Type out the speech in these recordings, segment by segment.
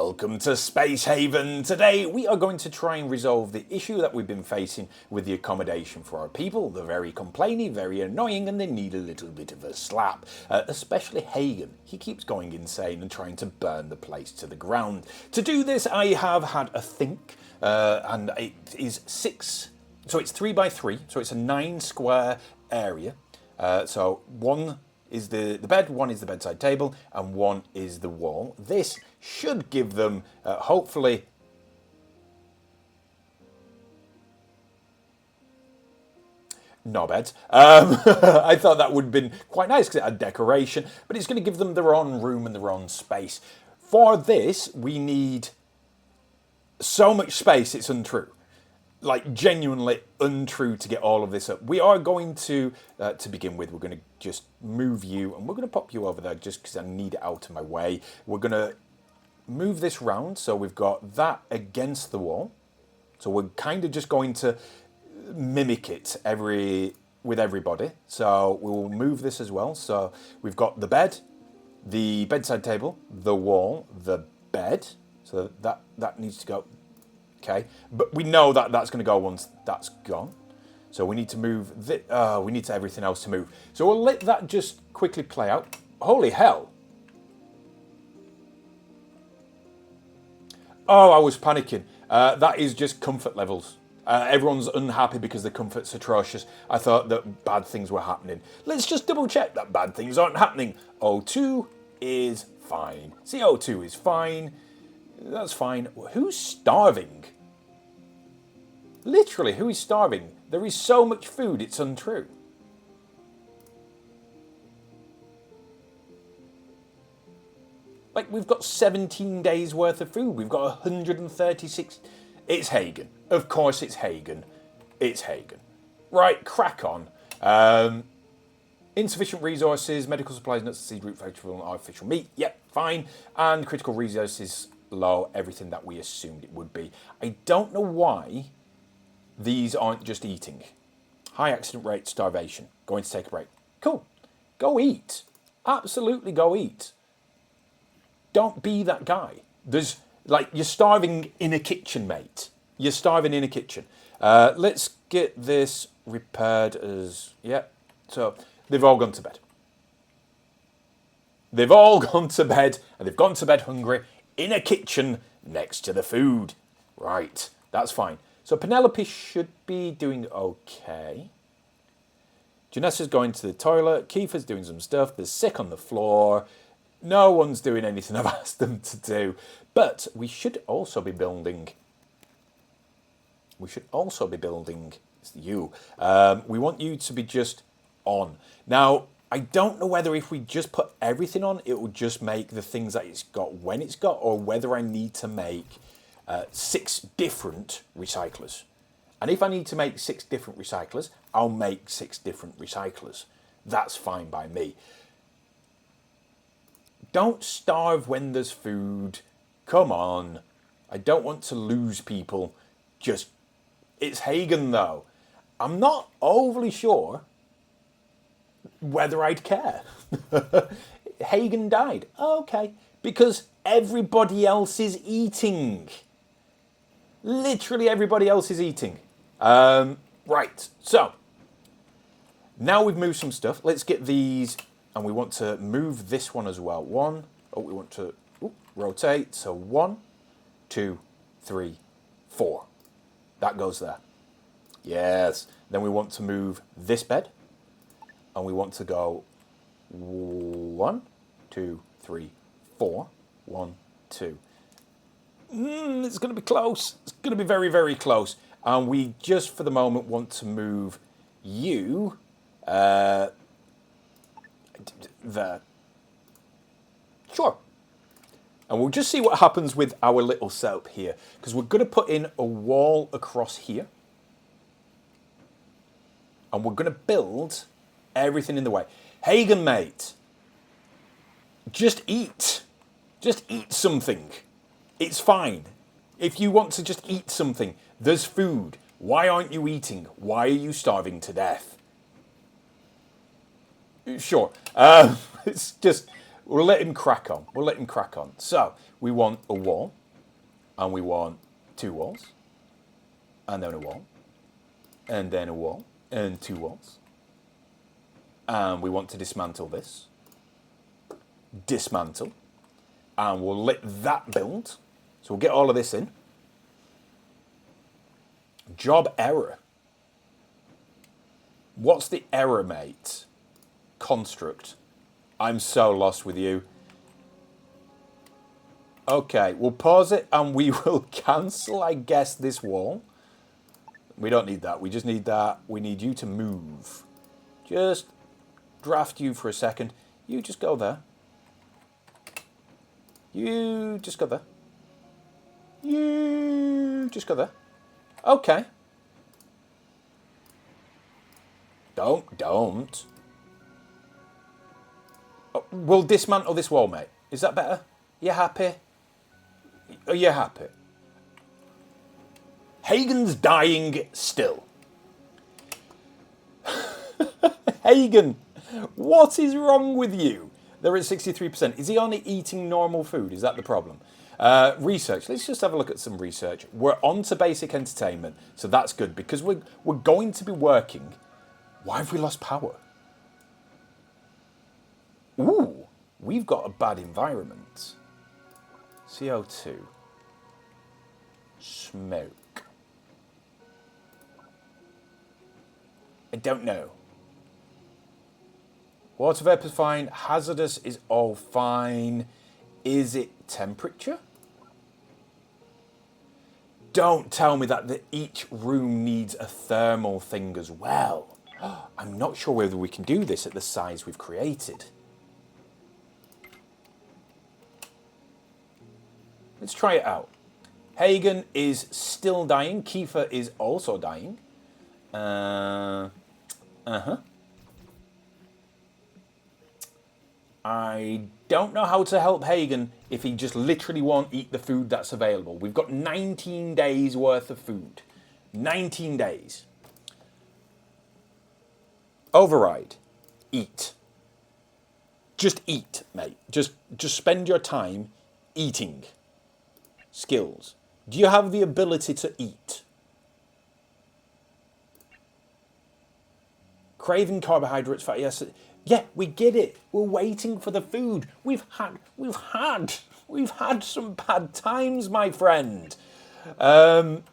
Welcome to Space Haven. Today we are going to try and resolve the issue that we've been facing with the accommodation for our people. They're very complainy, very annoying, and they need a little bit of a slap. Especially Hagen. He keeps going insane and trying to burn the place to the ground. To do this I have had a think, and it is 6, so it's 3 by 3, so it's a 9 square area. So one is the bed, one is the bedside table, and one is the wall. This should give them, hopefully, no beds. I thought that would have been quite nice because it had decoration, but it's going to give them their own room and their own space. For this, we need so much space, it's untrue. Like, genuinely untrue to get all of this up. We are going to begin with, we're going to just move you, and we're going to pop you over there just because I need it out of my way. We're going to move this round, so we've got that against the wall. So we're kind of just going to mimic it with everybody. So we'll move this as well. So we've got the bed, the bedside table, the wall, the bed. So that needs to go. Okay, but we know that that's going to go once that's gone. So we need to move we need everything else to move. So we'll let that just quickly play out. Holy hell. Oh, I was panicking. That is just comfort levels. Everyone's unhappy because the comfort's atrocious. I thought that bad things were happening. Let's just double check that bad things aren't happening. O2 is fine. CO2 is fine. That's fine. Who's starving? Literally, who is starving? There is so much food, it's untrue. Like, we've got 17 days worth of food. We've got 136. It's Hagen. Of course it's Hagen. It's Hagen. Right, crack on. Insufficient resources, medical supplies, nuts, seed, root, vegetable, and artificial meat. Yep, fine. And critical resources low, everything that we assumed it would be. I don't know why these aren't just eating. High accident rate, starvation. Going to take a break. Cool. Go eat. Absolutely go eat. Don't be that guy. You're starving in a kitchen, mate. You're starving in a kitchen. Let's get this repaired as, yeah. So they've all gone to bed. They've all gone to bed, and they've gone to bed hungry in a kitchen next to the food. Right, that's fine. So Penelope should be doing okay. Janessa's going to the toilet. Kiefer's doing some stuff. They're sick on the floor. No one's doing anything I've asked them to do. But we should also be building. It's you. We want you to be just on. Now, I don't know whether if we just put everything on, it will just make the things that it's got when it's got, or whether I need to make 6 different recyclers. And if I need to make 6 different recyclers, I'll make 6 different recyclers. That's fine by me. Don't starve when there's food. Come on. I don't want to lose people. It's Hagen though. I'm not overly sure whether I'd care. Hagen died. Okay. Because everybody else is eating. Literally everybody else is eating. Right. So, now we've moved some stuff. Let's get these, and we want to move this one as well. We want to rotate. So 1, 2, 3, 4. That goes there. Yes. Then we want to move this bed. And we want to go 1, 2, 3, 4. 1, 2. It's going to be close. It's going to be very, very close. And we just, for the moment, want to move you there. Sure. And we'll just see what happens with our little setup here. Because we're going to put in a wall across here. And we're going to build everything in the way. Hagen, mate. Just eat. Just eat something. It's fine. If you want to just eat something, there's food. Why aren't you eating? Why are you starving to death? Sure. It's just, We'll let him crack on. We'll let him crack on. So, we want a wall, and we want 2 walls, and then a wall, and then a wall, and 2 walls. And we want to dismantle this. Dismantle. And we'll let that build. So we'll get all of this in. Job error. What's the error, mate? Construct. I'm so lost with you. Okay, we'll pause it and we will cancel, I guess, this wall. We don't need that. We just need that. We need you to move. Just draft you for a second. You just go there. You just go there. You just go there. Okay. Don't. Oh, we'll dismantle this wall, mate. Is that better? You happy? Are you happy? Hagen's dying still. Hagen, what is wrong with you? They're at 63%. Is he only eating normal food? Is that the problem? Research. Let's just have a look at some research. We're on to basic entertainment, so that's good because we're going to be working. Why have we lost power? Ooh, we've got a bad environment. CO2. Smoke. I don't know. Water vapor is fine. Hazardous is all fine. Is it temperature? Don't tell me that each room needs a thermal thing as well. I'm not sure whether we can do this at the size we've created. Let's try it out. Hagen is still dying. Kiefer is also dying. I don't know how to help Hagen if he just literally won't eat the food that's available. We've got 19 days worth of food. 19 days. Override. Eat. Just eat, mate. Just spend your time eating. Skills. Do you have the ability to eat? Craving carbohydrates, fatty acids. Yeah, we get it. We're waiting for the food. We've had some bad times, my friend. Do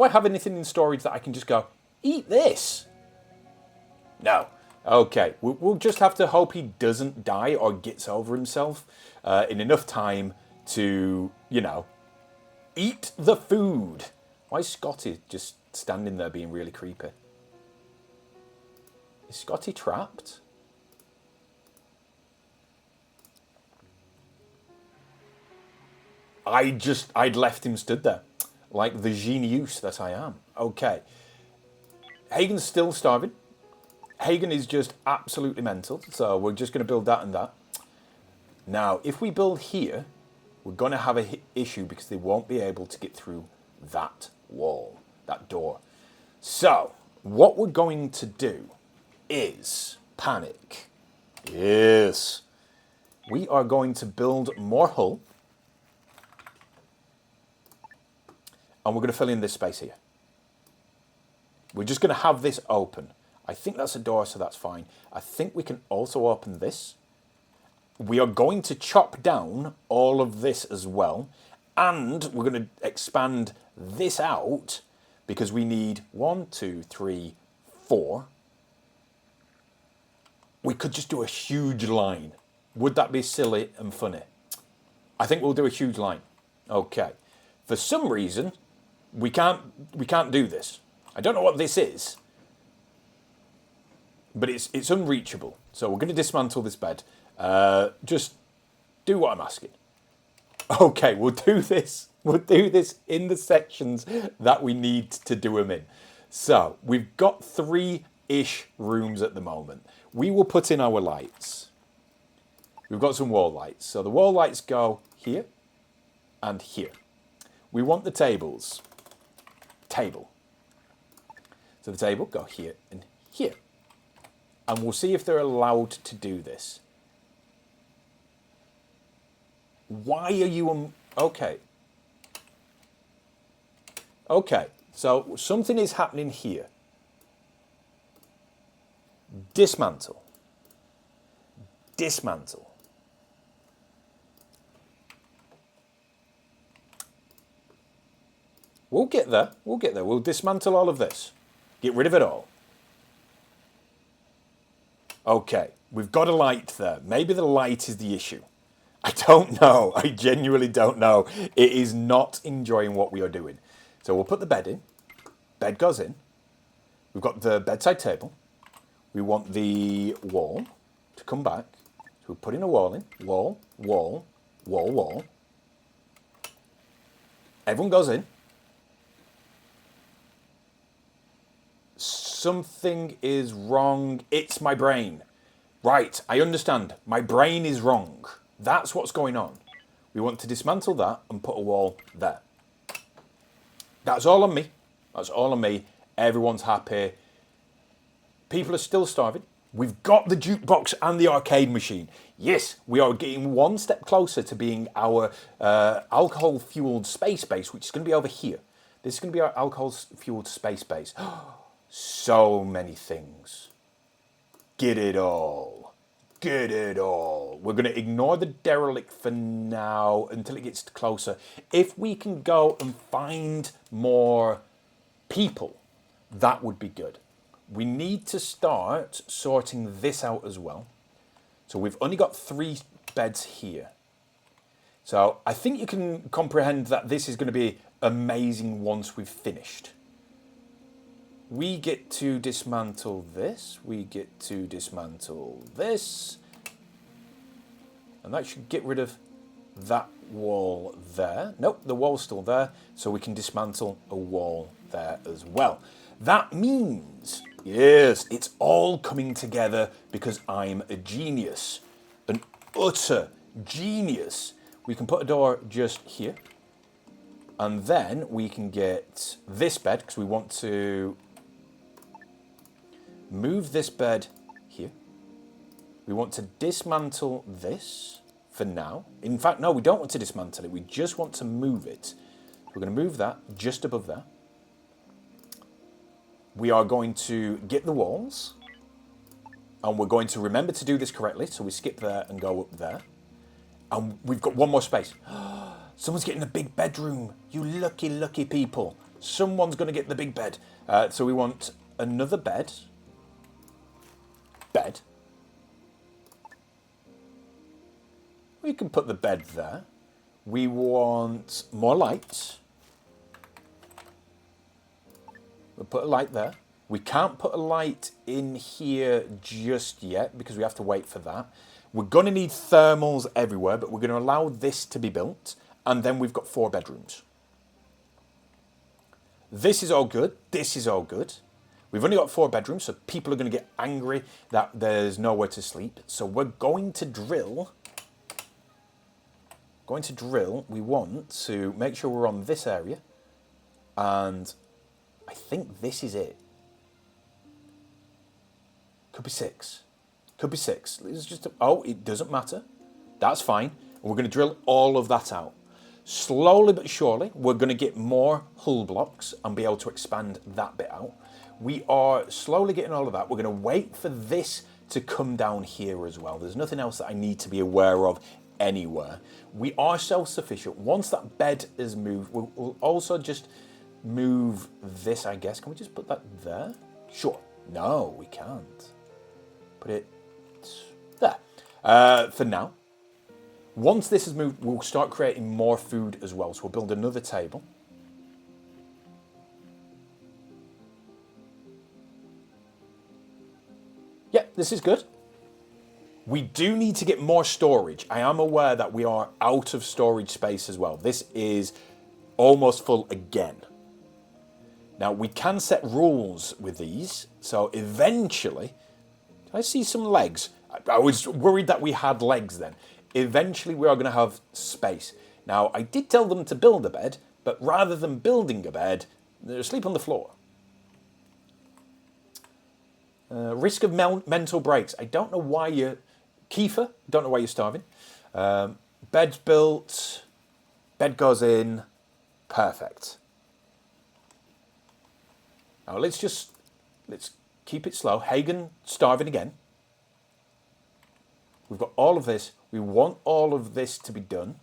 I have anything in storage that I can just go, eat this? No. Okay, we'll just have to hope he doesn't die or gets over himself in enough time to, you know, eat the food. Why is Scotty just standing there being really creepy? Is Scotty trapped? I'd left him stood there. Like the genius that I am. Okay. Hagen's still starving. Hagen is just absolutely mental. So we're just going to build that and that. Now, if we build here, we're going to have an issue because they won't be able to get through that wall, that door. So, what we're going to do is panic. Yes. We are going to build more hull. And we're going to fill in this space here. We're just going to have this open. I think that's a door, so that's fine. I think we can also open this. We are going to chop down all of this as well. And we're going to expand this out because we need 1, 2, 3, 4. We could just do a huge line. Would that be silly and funny? I think we'll do a huge line. Okay. For some reason, we can't do this. I don't know what this is, but it's unreachable. So we're going to dismantle this bed. Just do what I'm asking. Okay, we'll do this. We'll do this in the sections that we need to do them in. So we've got 3-ish rooms at the moment. We will put in our lights. We've got some wall lights. So the wall lights go here and here. We want the tables. Table. So the table go here and here. And we'll see if they're allowed to do this. Why are you... Okay. Okay, so something is happening here. Dismantle. Dismantle. We'll get there. We'll get there. We'll dismantle all of this. Get rid of it all. Okay, we've got a light there. Maybe the light is the issue. I don't know. I genuinely don't know. It is not enjoying what we are doing. So we'll put the bed in. Bed goes in. We've got the bedside table. We want the wall to come back. So we'll put in a wall in. Wall, wall, wall, wall. Everyone goes in. Something is wrong. It's my brain. Right, I understand. My brain is wrong. That's what's going on. We want to dismantle that and put a wall there. That's all on me. That's all on me. Everyone's happy. People are still starving. We've got the jukebox and the arcade machine. Yes, we are getting one step closer to being our alcohol-fueled space base, which is going to be over here. This is going to be our alcohol-fueled space base. So many things. Get it all. Get it all. We're going to ignore the derelict for now until it gets closer. If we can go and find more people, that would be good. We need to start sorting this out as well. So we've only got 3 beds here. So I think you can comprehend that this is going to be amazing once we've finished. We get to dismantle this. We get to dismantle this. And that should get rid of that wall there. Nope, the wall's still there. So we can dismantle a wall there as well. That means, yes, it's all coming together because I'm a genius. An utter genius. We can put a door just here. And then we can get this bed because we want to move this bed here. We want to dismantle this for now. In fact, no, we don't want to dismantle it. We just want to move it. We're going to move that just above there. We are going to get the walls. And we're going to remember to do this correctly. So we skip there and go up there. And we've got one more space. Someone's getting a big bedroom. You lucky, lucky people. Someone's going to get the big bed. So we want another bed. Bed. We can put the bed there. We want more lights. We'll put a light there. We can't put a light in here just yet because we have to wait for that. We're going to need thermals everywhere, but we're going to allow this to be built. And then we've got 4 bedrooms. This is all good. This is all good. We've only got 4 bedrooms, so people are going to get angry that there's nowhere to sleep. So we're going to drill. We want to make sure we're on this area. And I think this is it. Could be 6. Could be 6. It's just it doesn't matter. That's fine. And we're going to drill all of that out. Slowly but surely, we're going to get more hull blocks and be able to expand that bit out. We are slowly getting all of that. We're going to wait for this to come down here as well. There's nothing else that I need to be aware of anywhere. We are self-sufficient. Once that bed is moved, we'll also just move this, I guess. Can we just put that there? Sure. No, we can't. Put it there. For now. Once this is moved, we'll start creating more food as well. So we'll build another table. Yeah, this is good. We do need to get more storage. I am aware that we are out of storage space as well. This is almost full again. Now, we can set rules with these. So eventually, I see some legs. I was worried that we had legs then. Eventually, we are going to have space. Now, I did tell them to build a bed, but rather than building a bed, they're asleep on the floor. Risk of mental breaks. I don't know why you're... Kiefer, don't know why you're starving. But Bed's built. Bed goes in. Perfect. Now let's keep it slow. Hagen starving again. We've got all of this. We want all of this to be done.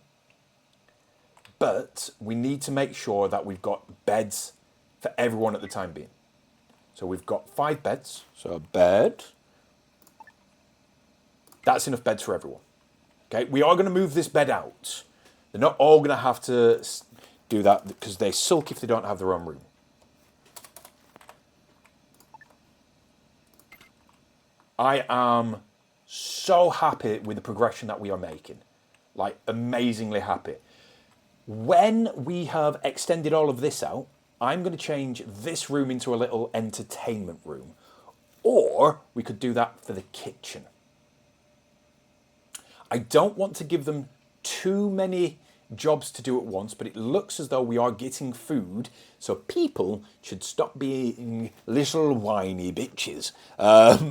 But we need to make sure that we've got beds for everyone at the time being. So we've got 5 beds. So a bed. That's enough beds for everyone. Okay, we are going to move this bed out. They're not all going to have to do that because they sulk if they don't have their own room. I am so happy with the progression that we are making. Like, amazingly happy. When we have extended all of this out, I'm going to change this room into a little entertainment room. Or we could do that for the kitchen. I don't want to give them too many jobs to do at once, but it looks as though we are getting food, so people should stop being little whiny bitches,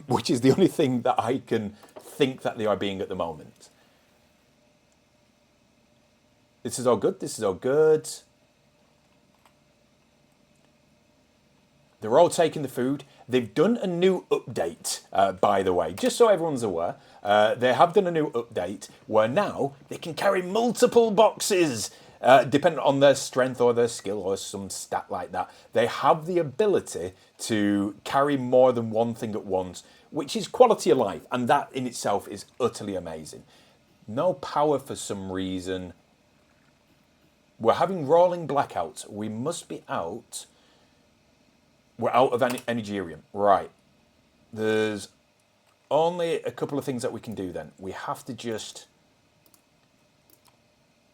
which is the only thing that I can think that they are being at the moment. This is all good. This is all good. They're all taking the food. They've done a new update, by the way, just so everyone's aware. They have done a new update where now they can carry multiple boxes, depending on their strength or their skill or some stat like that. They have the ability to carry more than one thing at once, which is quality of life, and that in itself is utterly amazing. No power for some reason. We're having rolling blackouts. We must be out. We're out of Energerium. Right. There's only a couple of things that we can do then. We have to just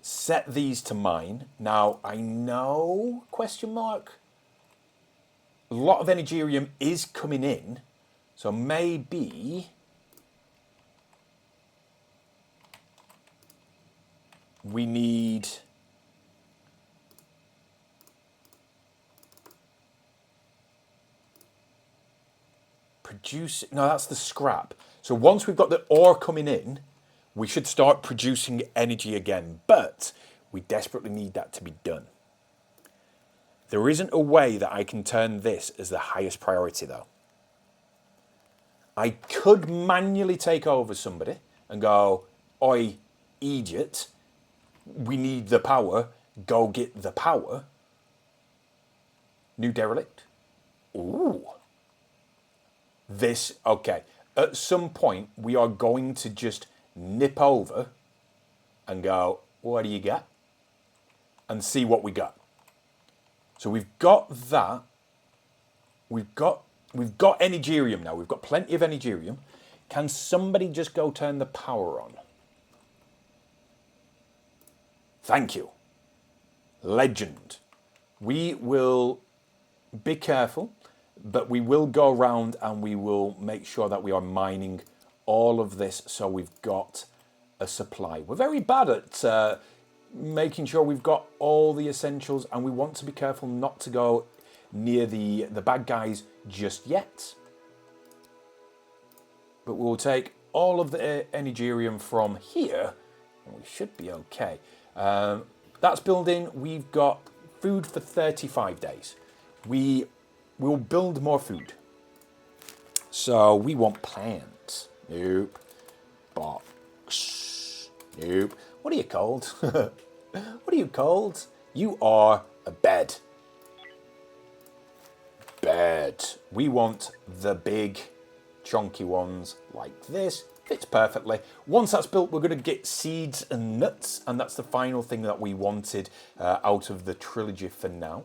set these to mine. Now, I know, question mark, a lot of Energerium is coming in. So maybe we need... produce... No, that's the scrap. So once we've got the ore coming in, we should start producing energy again. But we desperately need that to be done. There isn't a way that I can turn this as the highest priority, though. I could manually take over somebody and go, "Oi, idiot, we need the power. Go get the power." New derelict. Ooh. This, okay. At some point, we are going to just nip over and go, "What do you got?" and see what we got. So we've got that. We've got Energerium now. We've got plenty of Energerium. Can somebody just go turn the power on? Thank you. Legend. We will be careful, but we will go around and we will make sure that we are mining all of this so we've got a supply. We're very bad at making sure we've got all the essentials, and we want to be careful not to go near the bad guys just yet. But we'll take all of the Energerium from here, and we should be okay. That's building. We've got food for 35 days. We will build more food. So we want plants. Nope. Box. Nope. What are you called? What are you called? You are a bed. Bed. We want the big, chunky ones like this. Fits perfectly. Once that's built, we're going to get seeds and nuts, and that's the final thing that we wanted out of the trilogy for now.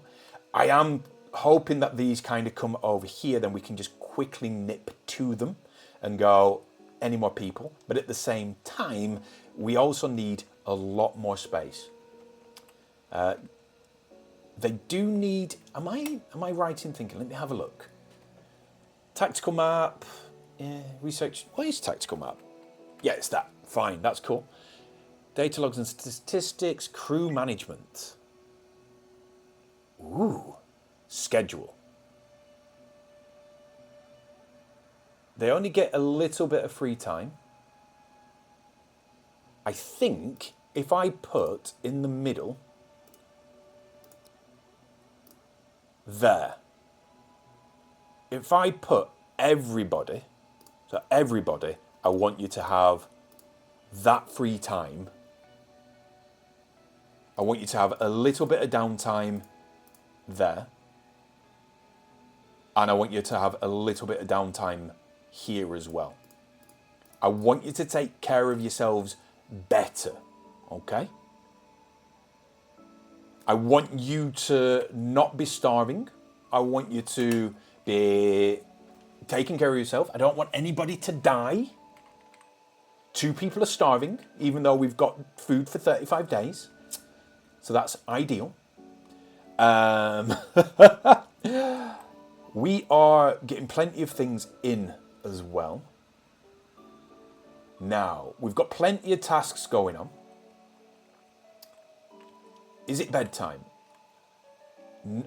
I am hoping that these kind of come over here, then we can just quickly nip to them and go, any more people? But at the same time, we also need a lot more space. They do need... Am I right in thinking? Let me have a look. Tactical map. Yeah, research. What is tactical map? Yeah, it's that. Fine, that's cool. Data logs and statistics. Crew management. Ooh. Schedule. They only get a little bit of free time. I think if I put in the middle, there, if I put everybody, so everybody, I want you to have that free time. I want you to have a little bit of downtime there. And I want you to have a little bit of downtime here as well. I want you to take care of yourselves better, okay? I want you to not be starving. I want you to be taking care of yourself. I don't want anybody to die. 2 people are starving, even though we've got food for 35 days. So that's ideal. We are getting plenty of things in as well. Now, we've got plenty of tasks going on. Is it bedtime?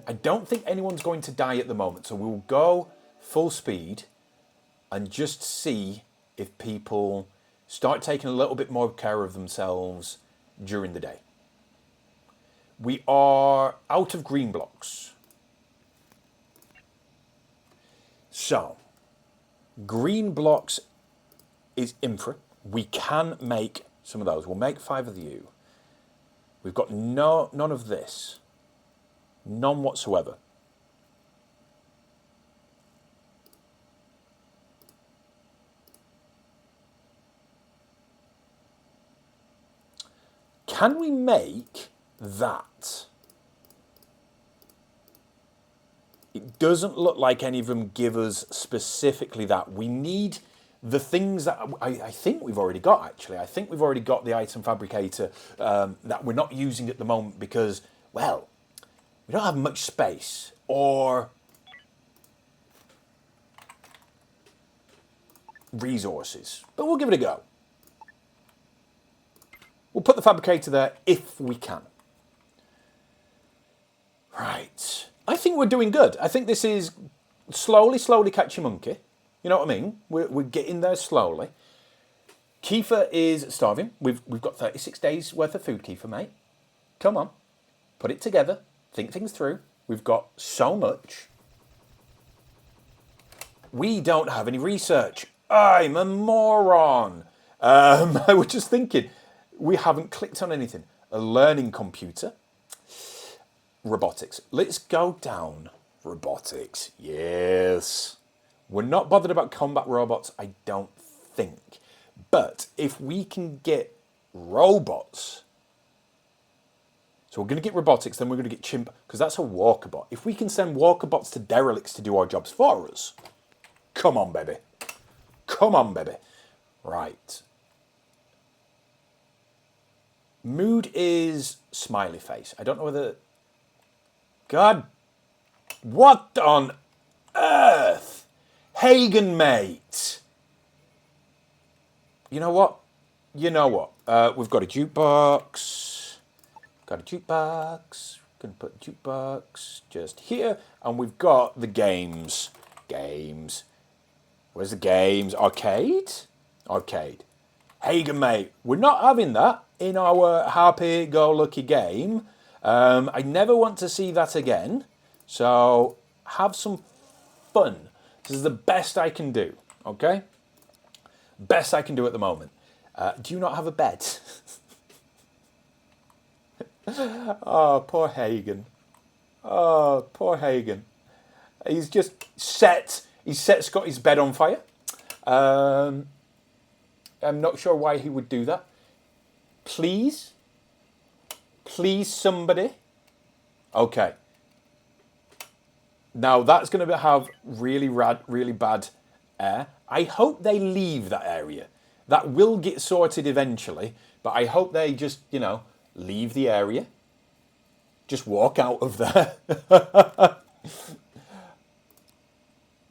I don't think anyone's going to die at the moment, so we'll go full speed and just see if people start taking a little bit more care of themselves during the day. We are out of green blocks. So, green blocks is infra. We can make some of those. We'll make 5 of you. We've got none of this. None whatsoever. Can we make that? It doesn't look like any of them give us specifically that. We need the things that I think we've already got, actually. I think we've already got the item fabricator that we're not using at the moment because, well, we don't have much space or resources. But we'll give it a go. We'll put the fabricator there if we can. Right. I think we're doing good. I think this is slowly catch your monkey. You know what I mean? We're getting there slowly. Kiefer is starving. We've got 36 days worth of food, Kiefer, mate. Come on. Put it together. Think things through. We've got so much. We don't have any research. I'm a moron. I was just thinking, we haven't clicked on anything. A learning computer. Robotics. Let's go down. Robotics. Yes. We're not bothered about combat robots, I don't think. But if we can get robots, so we're going to get robotics, then we're going to get chimp, because that's a walker bot. If we can send walker bots to derelicts to do our jobs for us, come on, baby. Come on, baby. Right. Mood is smiley face. I don't know whether... God, what on earth? Hagen, mate. You know what? You know what? We've got a jukebox. Got a jukebox. Gonna put the jukebox just here. And we've got the games. Games. Where's the games? Arcade? Arcade. Hagen, mate. We're not having that in our happy-go-lucky game. I never want to see that again. So have some fun. This is the best I can do, okay? Best I can do at the moment. Do you not have a bed? Oh, poor Hagen. Oh, poor Hagen. He's just set. He's set Scotty's bed on fire. I'm not sure why he would do that. Please? Please, somebody? Okay. Now, that's going to have really bad air. I hope they leave that area. That will get sorted eventually, but I hope they just, you know, leave the area. Just walk out of there.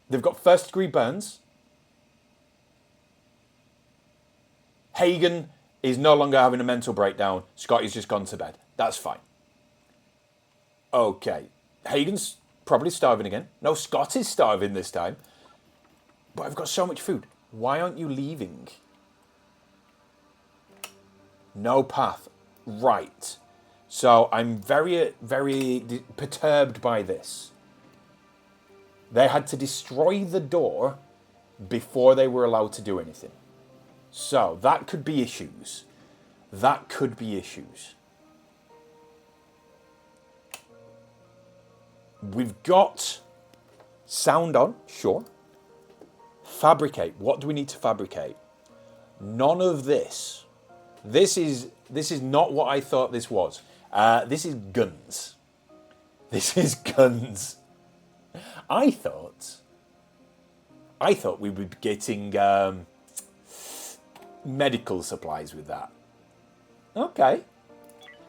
They've got first-degree burns. Hagen is no longer having a mental breakdown. Scotty's just gone to bed. That's fine. Okay. Hagen's probably starving again. No, Scott is starving this time. But I've got so much food. Why aren't you leaving? No path. Right. So I'm very, very perturbed by this. They had to destroy the door before they were allowed to do anything. So that could be issues. That could be issues. We've got sound on, sure. Fabricate. What do we need to fabricate? None of this. This is not what I thought this was. This is guns. This is guns. I thought we would be getting medical supplies with that. Okay.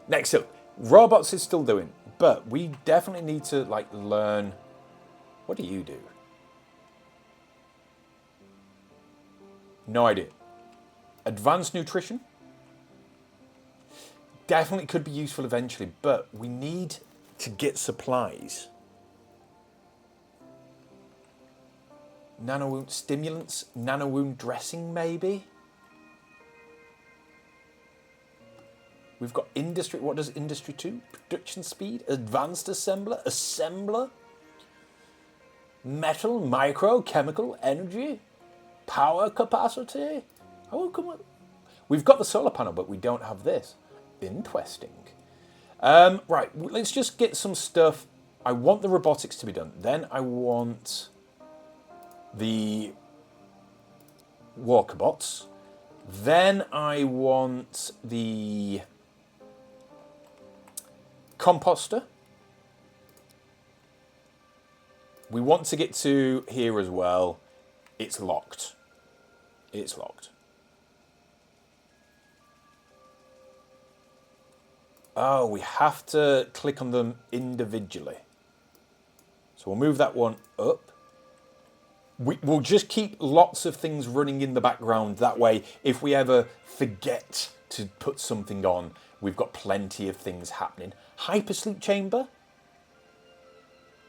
Next up, robots is still doing, but we definitely need to like learn. What do you do? No idea. Advanced nutrition? Definitely could be useful eventually, but we need to get supplies. Nano wound stimulants, nano wound dressing maybe? We've got industry, what does industry 2? Production speed, advanced assembler, metal, micro, chemical, energy, power capacity. Oh, come on. We've got the solar panel, but we don't have this. Interesting. Right, let's just get some stuff. I want the robotics to be done. Then I want the walkabots. Then I want the composter. We want to get to here as well. It's locked. It's locked. Oh, we have to click on them individually. So we'll move that one up. We'll just keep lots of things running in the background. That way, if we ever forget to put something on, we've got plenty of things happening. Hypersleep chamber?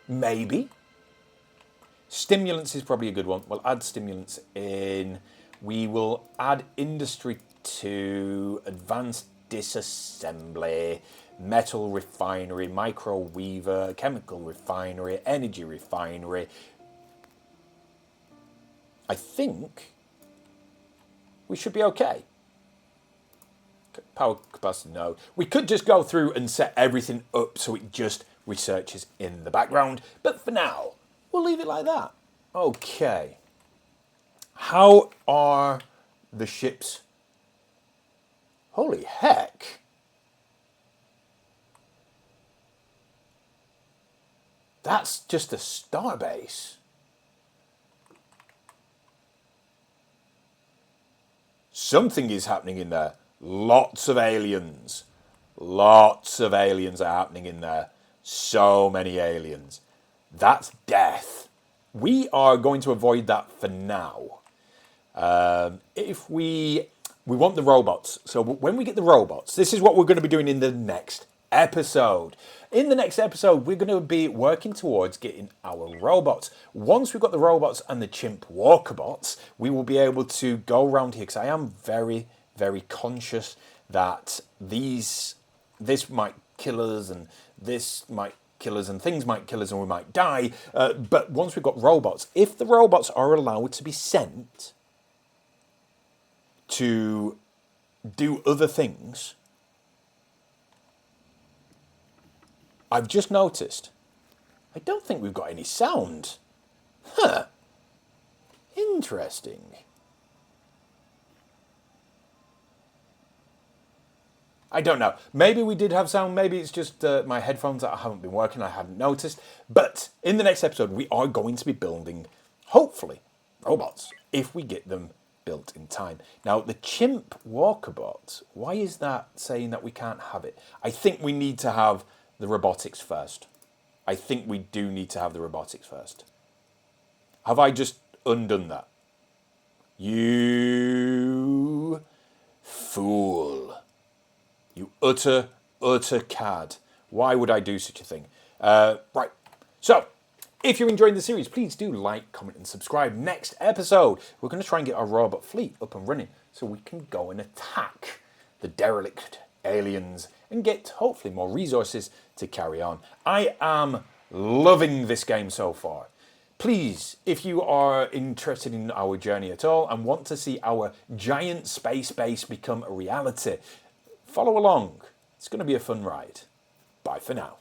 Maybe. Stimulants is probably a good one. We'll add stimulants in. We will add industry to advanced disassembly, metal refinery, micro weaver, chemical refinery, energy refinery. I think we should be okay. Power capacity, no. We could just go through and set everything up so it just researches in the background. But for now, we'll leave it like that. Okay. How are the ships? Holy heck. That's just a starbase. Something is happening in there. Lots of aliens. Lots of aliens are happening in there. So many aliens. That's death. We are going to avoid that for now. If we want the robots. So when we get the robots, this is what we're going to be doing in the next episode. In the next episode, we're going to be working towards getting our robots. Once we've got the robots and the chimp walkabots, we will be able to go around here, because I am very, very conscious that this might kill us and this might kill us and things might kill us and we might die. But once we've got robots, if the robots are allowed to be sent to do other things, I've just noticed I don't think we've got any sound. Huh. Interesting. I don't know. Maybe we did have sound. Maybe it's just my headphones that haven't been working. I hadn't noticed. But in the next episode, we are going to be building, hopefully, robots, if we get them built in time. Now, the chimp walkabot, why is that saying that we can't have it? I think we need to have the robotics first. I think we do need to have the robotics first. Have I just undone that? You fool. You utter cad. Why would I do such a thing? Right. So, if you're enjoying the series, please do like, comment, and subscribe. Next episode, we're going to try and get our robot fleet up and running so we can go and attack the derelict aliens and get hopefully more resources to carry on. I am loving this game so far. Please, if you are interested in our journey at all and want to see our giant space base become a reality, follow along. It's going to be a fun ride. Bye for now.